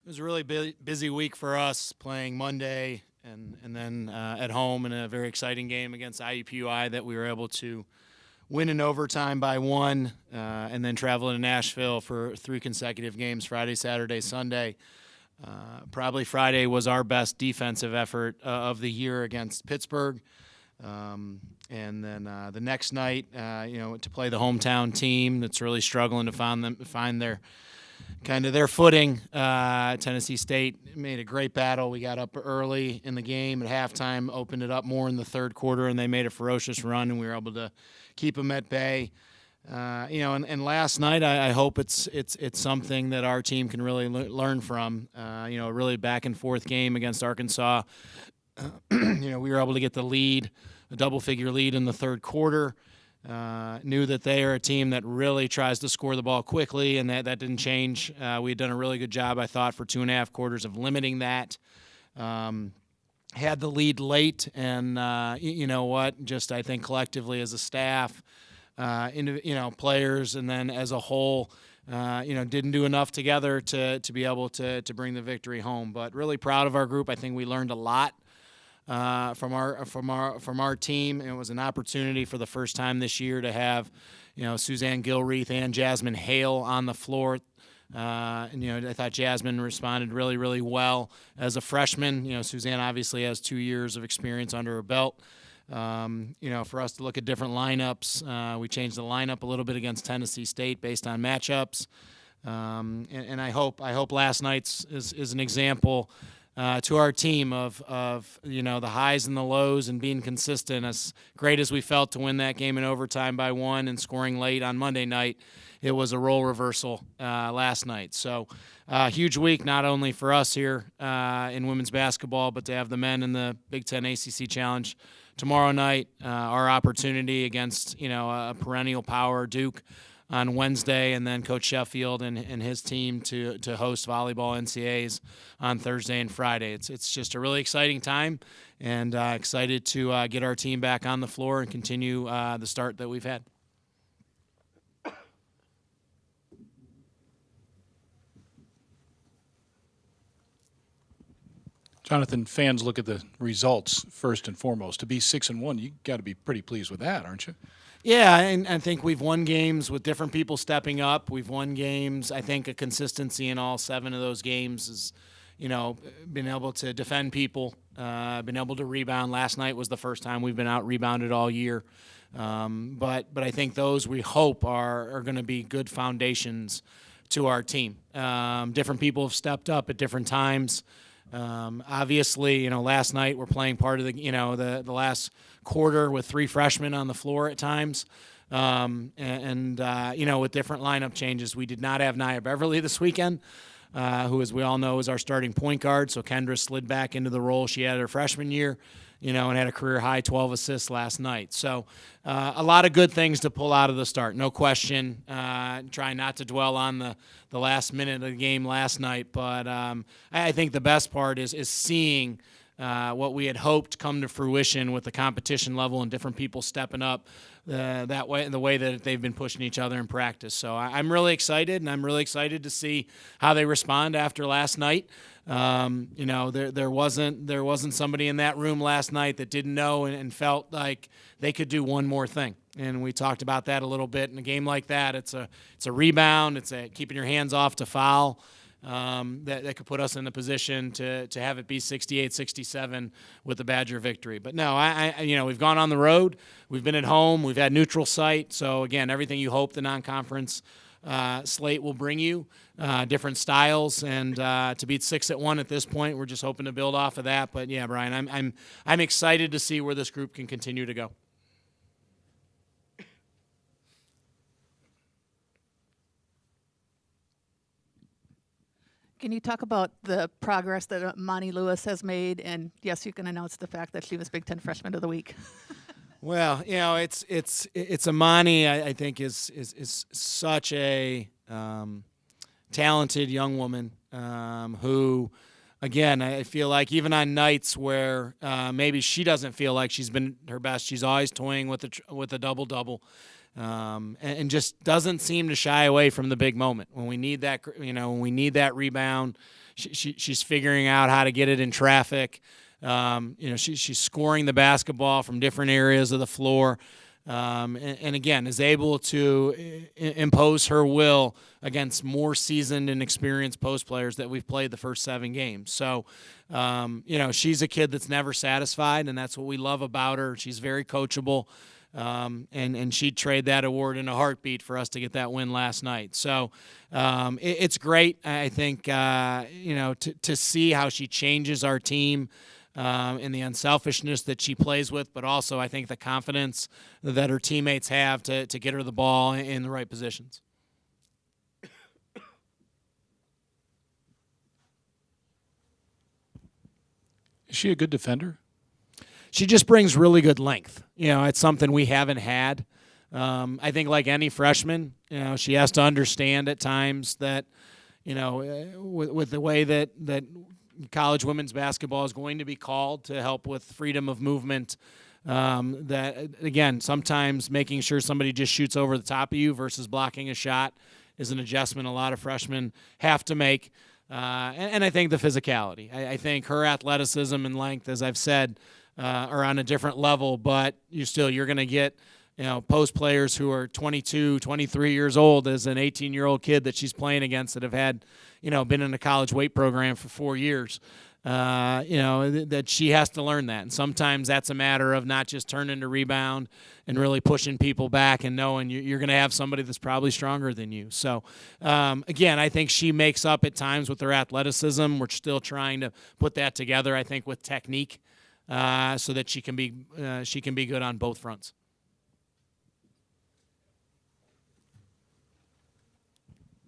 It was a really busy week for us, playing Monday and then at home in a very exciting game against IUPUI that we were able to win in overtime by one, and then travel to Nashville for 3 consecutive games, Friday, Saturday, Sunday. Probably Friday was our best defensive effort of the year against Pittsburgh. And then the next night, to play the hometown team that's really struggling to find their footing. Tennessee State made a great battle. We got up early in the game at halftime, opened it up more in the third quarter, and they made a ferocious run, and we were able to keep them at bay. And last night, I hope it's something that our team can really learn from. A really back and forth game against Arkansas. We were able to get the lead, a double-figure lead in the third quarter. Knew that they are a team that really tries to score the ball quickly, and that didn't change. We had done a really good job, I thought, for 2.5 quarters of limiting that. Had the lead late, and you know what? Just I think collectively as a staff, players, and then as a whole, didn't do enough together to be able to bring the victory home. But really proud of our group. I think we learned a lot from our team. It was an opportunity for the first time this year to have, Suzanne Gilreath and Jasmine Hale on the floor. I thought Jasmine responded really, really well as a freshman. Suzanne obviously has 2 years of experience under her belt. For us to look at different lineups, we changed the lineup a little bit against Tennessee State based on matchups. And I hope last night's is an example to our team of the highs and the lows and being consistent. As great as we felt to win that game in overtime by 1 and scoring late on Monday night, it was a role reversal last night. So huge week not only for us here in women's basketball, but to have the men in the Big Ten ACC Challenge tomorrow night, our opportunity against a perennial power, Duke, on Wednesday, and then Coach Sheffield and his team to host volleyball NCAAs on Thursday and Friday. It's just a really exciting time, and excited to get our team back on the floor and continue the start that we've had. Jonathan, fans look at the results first and foremost. To be 6-1, you got to be pretty pleased with that, aren't you? Yeah, and I think we've won games with different people stepping up. We've won games. I think a consistency in all 7 of those games is, been able to defend people, been able to rebound. Last night was the first time we've been out rebounded all year. But I think those we hope are going to be good foundations to our team. Different people have stepped up at different times. Obviously, last night we're playing part of the last quarter with 3 freshmen on the floor at times. With different lineup changes. We did not have Nia Beverly this weekend, who, as we all know, is our starting point guard. So Kendra slid back into the role she had her freshman year, and had a career-high 12 assists last night. So a lot of good things to pull out of the start, no question. Trying not to dwell on the last minute of the game last night. But I think the best part is seeing what we had hoped come to fruition with the competition level and different people stepping up the way that they've been pushing each other in practice. So I'm really excited, and I'm really excited to see how they respond after last night. There wasn't somebody in that room last night that didn't know and felt like they could do one more thing. And we talked about that a little bit. In a game like that, it's a rebound, it's keeping your hands off to foul. That could put us in a position to have it be 68-67 with the Badger victory. But no, we've gone on the road, we've been at home, we've had neutral site. So again, everything you hope the non-conference slate will bring you, different styles, and to beat 6-1 at this point, we're just hoping to build off of that. But yeah, Brian, I'm excited to see where this group can continue to go. Can you talk about the progress that Monty Lewis has made? And yes, you can announce the fact that she was Big Ten Freshman of the Week. Well, it's Amani. I think is such a talented young woman who, again, I feel like even on nights where maybe she doesn't feel like she's been her best, she's always toying with a double-double. And just doesn't seem to shy away from the big moment when we need that. When we need that rebound, she's figuring out how to get it in traffic. She's scoring the basketball from different areas of the floor. And again, is able to impose her will against more seasoned and experienced post players that we've played the first 7 games. So, she's a kid that's never satisfied, and that's what we love about her. She's very coachable, and she'd trade that award in a heartbeat for us to get that win last night. So it's great, I think, to see how she changes our team. And the unselfishness that she plays with, but also I think the confidence that her teammates have to get her the ball in the right positions. Is she a good defender? She just brings really good length. It's something we haven't had. I think like any freshman, she has to understand at times that, with the way that college women's basketball is going to be called to help with freedom of movement, that, again, sometimes making sure somebody just shoots over the top of you versus blocking a shot is an adjustment a lot of freshmen have to make. And I think the physicality. I think her athleticism and length, as I've said, are on a different level, but you're going to get post players who are 22, 23 years old as an 18-year-old kid that she's playing against that have had, been in a college weight program for 4 years. That she has to learn that. And sometimes that's a matter of not just turning to rebound and really pushing people back and knowing you're going to have somebody that's probably stronger than you. So, again, I think she makes up at times with her athleticism. We're still trying to put that together, I think, with technique so that she can be good on both fronts.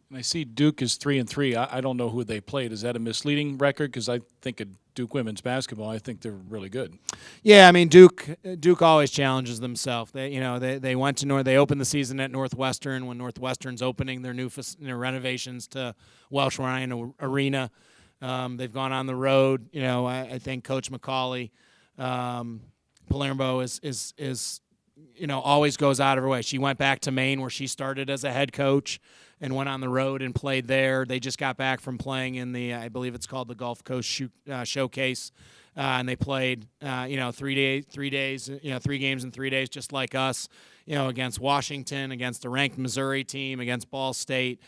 And I see Duke is 3-3. I don't know who they played. Is that a misleading record? Because I think of Duke women's basketball, I think they're really good. Yeah, I mean Duke always challenges themselves. They went to they opened the season at Northwestern when Northwestern's opening their new renovations to Welsh Ryan Arena. They've gone on the road. I think Coach McCauley, Palermo is always goes out of her way. She went back to Maine where she started as a head coach and went on the road and played there. They just got back from playing in the, I believe it's called the Gulf Coast Showcase, and they played, 3 games in 3 days, just like us, against Washington, against a ranked Missouri team, against Ball State.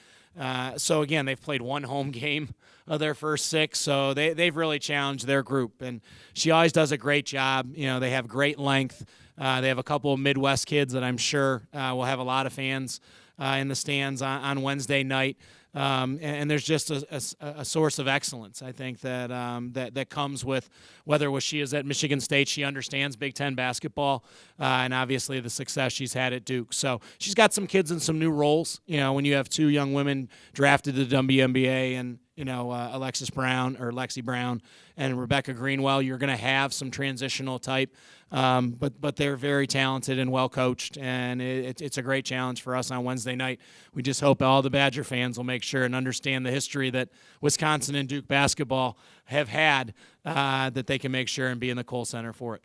So again, they've played one home game of their first 6, so they've really challenged their group, and she always does a great job. They have great length. They have a couple of Midwest kids that I'm sure will have a lot of fans in the stands on Wednesday night. And there's just a source of excellence, I think, that comes with whether she is at Michigan State, she understands Big Ten basketball, and obviously the success she's had at Duke. So she's got some kids in some new roles. When you have 2 young women drafted to the WNBA and Lexi Brown and Rebecca Greenwell, you're going to have some transitional type, but they're very talented and well coached, and it's a great challenge for us on Wednesday night. We just hope all the Badger fans will make sure and understand the history that Wisconsin and Duke basketball have had, that they can make sure and be in the Kohl Center for it.